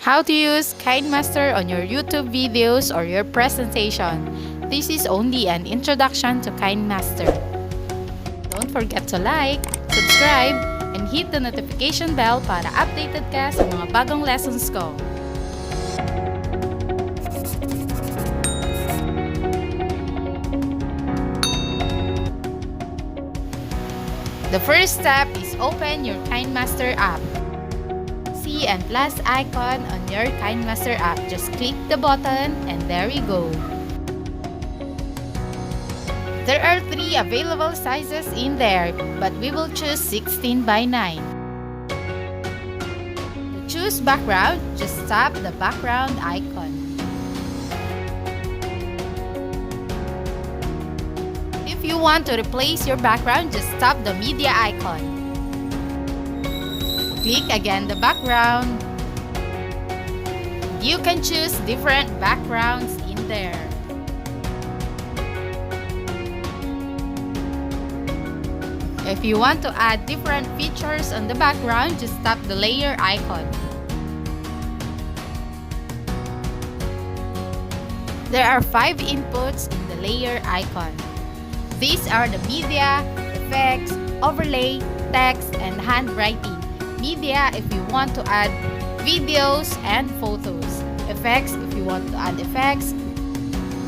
How to use Kinemaster on your YouTube videos or your presentation. This is only an introduction to Kinemaster. Don't forget to like, subscribe, and hit the notification bell para updated ka sa mga bagong lessons ko. The first step is open your Kinemaster app. See and plus icon on your Kinemaster app. Just click the button and there you go. There are 3 available sizes in there, but we will choose 16 by 9. To choose background, just tap the background icon. If you want to replace your background, just tap the media icon. Click again the background. You can choose different backgrounds in there. If you want to add different features on the background, just tap the layer icon. There are 5 inputs in the layer icon. These are the media, effects, overlay, text, and handwriting. Media if you want to add videos and photos. Effects if you want to add effects.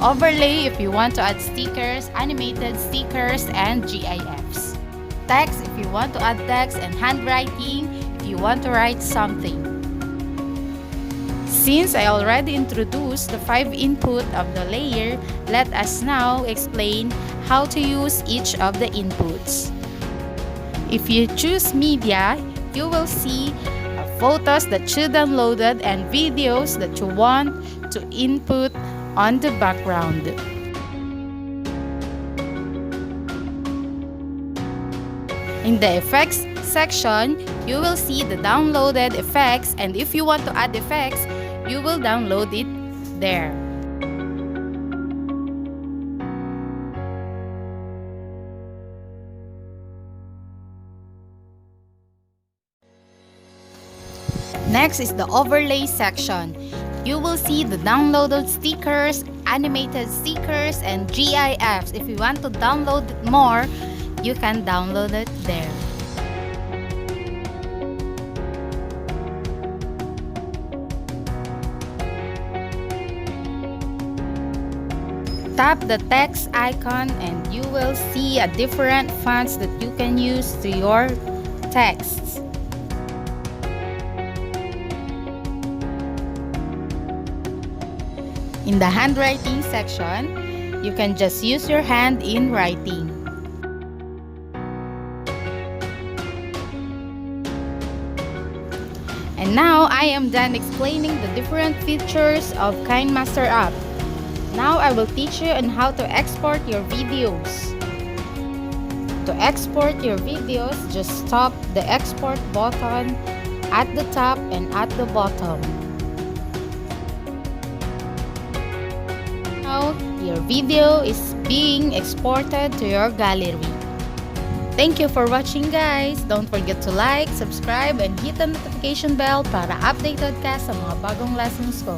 Overlay if you want to add stickers, animated stickers, and GIFs. Text if you want to add text, and handwriting if you want to write something. Since I already introduced the 5 input of the layer, let us now explain how to use each of the inputs. If you choose media, you will see photos that you downloaded and videos that you want to input on the background. In the effects section, you will see the downloaded effects, and if you want to add effects, you will download it there. Next is the overlay section. You will see the downloaded stickers, animated stickers, and GIFs. If you want to download more, you can download it there. Tap the text icon and you will see a different fonts that you can use to your texts. In the handwriting section, you can just use your hand in writing. And now I am done explaining the different features of Kinemaster app. Now I will teach you on how to export your videos. To export your videos, just tap the export button at the top and at the bottom. Now your video is being exported to your gallery. Thank you for watching, guys! Don't forget to like, subscribe, and hit the notification bell para updated ka sa mga bagong lessons ko.